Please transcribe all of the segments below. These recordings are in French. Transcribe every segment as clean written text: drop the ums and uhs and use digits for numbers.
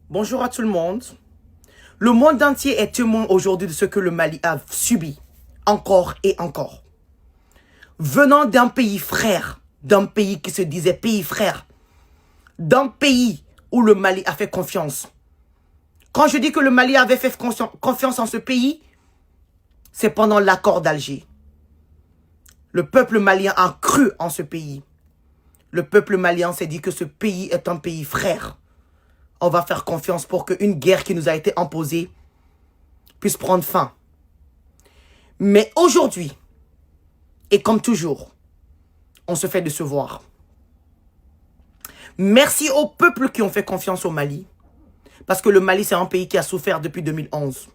Bonjour à tout le monde. Le monde entier est témoin aujourd'hui de ce que le Mali a subi, encore et encore. Venant d'un pays frère, d'un pays qui se disait pays frère, d'un pays où le Mali a fait confiance. Quand je dis que le Mali avait fait confiance en ce pays, c'est pendant l'accord d'Alger. Le peuple malien a cru en ce pays. Le peuple malien s'est dit que ce pays est un pays frère. On va faire confiance pour qu'une guerre qui nous a été imposée puisse prendre fin. Mais aujourd'hui, et comme toujours, on se fait décevoir. Merci aux peuples qui ont fait confiance au Mali. Parce que le Mali, c'est un pays qui a souffert depuis 2011.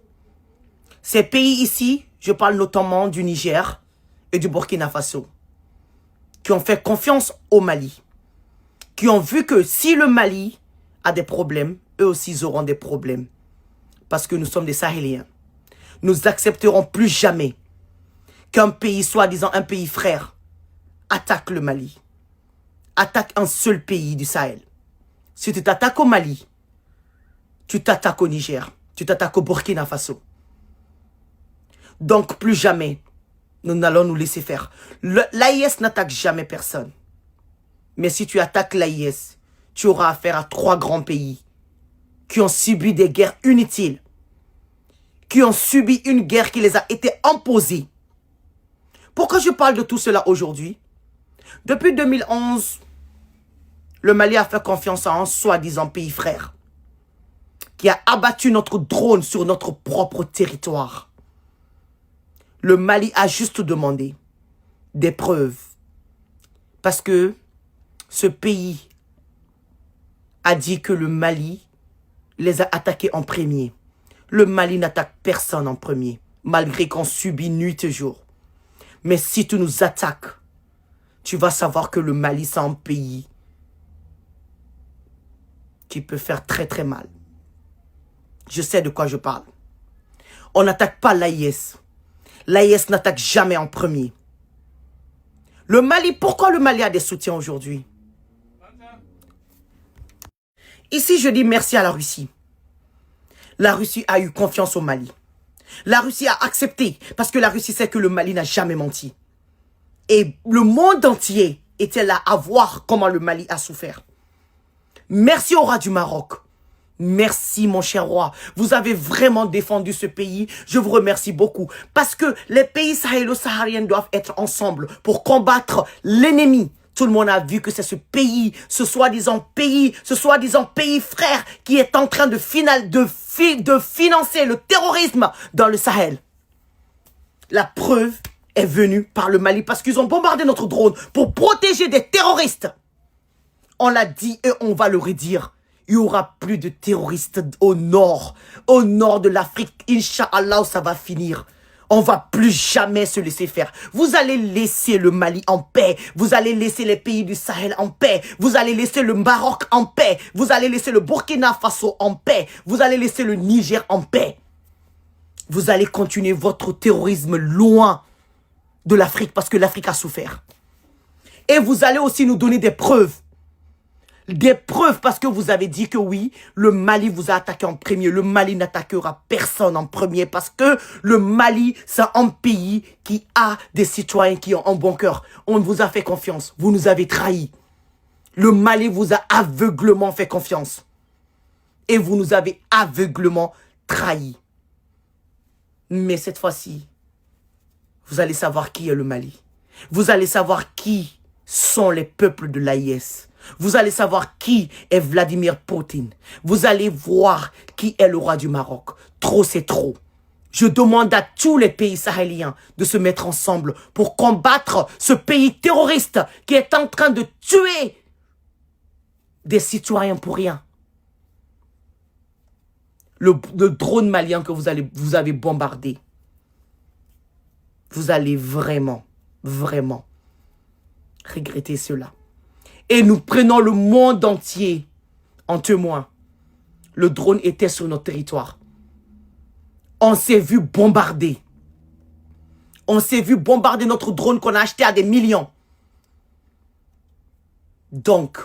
Ces pays ici, je parle notamment du Niger et du Burkina Faso, qui ont fait confiance au Mali. Qui ont vu que si le Mali a des problèmes, eux aussi ils auront des problèmes. Parce que nous sommes des Sahéliens. Nous n'accepterons plus jamais qu'un pays, soi-disant un pays frère, attaque le Mali. Attaque un seul pays du Sahel. Si tu t'attaques au Mali, tu t'attaques au Niger, tu t'attaques au Burkina Faso. Donc plus jamais, nous n'allons nous laisser faire. L'AIS n'attaque jamais personne. Mais si tu attaques l'AIS, tu auras affaire à 3 grands pays qui ont subi des guerres inutiles, qui ont subi une guerre qui les a été imposée. Pourquoi je parle de tout cela aujourd'hui? Depuis 2011, le Mali a fait confiance à un soi-disant pays frère qui a abattu notre drone sur notre propre territoire. Le Mali a juste demandé des preuves parce que ce pays a dit que le Mali les a attaqués en premier. Le Mali n'attaque personne en premier, malgré qu'on subit nuit et jour. Mais si tu nous attaques, tu vas savoir que le Mali, c'est un pays qui peut faire très très mal. Je sais de quoi je parle. On n'attaque pas l'AIS. L'AIS n'attaque jamais en premier. Le Mali, pourquoi le Mali a des soutiens aujourd'hui? Ici, je dis merci à la Russie. La Russie a eu confiance au Mali. La Russie a accepté parce que la Russie sait que le Mali n'a jamais menti. Et le monde entier était là à voir comment le Mali a souffert. Merci au roi du Maroc. Merci mon cher roi. Vous avez vraiment défendu ce pays. Je vous remercie beaucoup. Parce que les pays sahélo-sahariens doivent être ensemble pour combattre l'ennemi. Tout le monde a vu que c'est ce pays, ce soi-disant pays frère qui est en train de financer le terrorisme dans le Sahel. La preuve est venue par le Mali parce qu'ils ont bombardé notre drone pour protéger des terroristes. On l'a dit et on va le redire. Il n'y aura plus de terroristes au nord de l'Afrique. Inch'Allah, ça va finir. On ne va plus jamais se laisser faire. Vous allez laisser le Mali en paix. Vous allez laisser les pays du Sahel en paix. Vous allez laisser le Maroc en paix. Vous allez laisser le Burkina Faso en paix. Vous allez laisser le Niger en paix. Vous allez continuer votre terrorisme loin de l'Afrique parce que l'Afrique a souffert. Et vous allez aussi nous donner des preuves. Des preuves parce que vous avez dit que oui, le Mali vous a attaqué en premier. Le Mali n'attaquera personne en premier parce que le Mali, c'est un pays qui a des citoyens qui ont un bon cœur. On vous a fait confiance. Vous nous avez trahis. Le Mali vous a aveuglement fait confiance. Et vous nous avez aveuglement trahis. Mais cette fois-ci, vous allez savoir qui est le Mali. Vous allez savoir qui sont les peuples de l'AIS. Vous allez savoir qui est Vladimir Poutine. Vous allez voir qui est le roi du Maroc. Trop, c'est trop. Je demande à tous les pays sahéliens de se mettre ensemble pour combattre ce pays terroriste qui est en train de tuer des citoyens pour rien. Le drone malien que vous avez bombardé. Vous allez vraiment, vraiment regretter cela. Et nous prenons le monde entier en témoin. Le drone était sur notre territoire. On s'est vu bombarder. On s'est vu bombarder notre drone qu'on a acheté à des millions. Donc,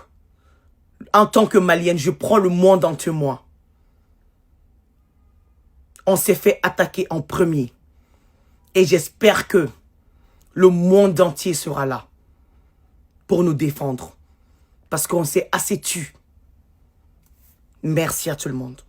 en tant que Malienne, je prends le monde en témoin. On s'est fait attaquer en premier. Et j'espère que le monde entier sera là pour nous défendre. Parce qu'on s'est assez tu. Merci à tout le monde.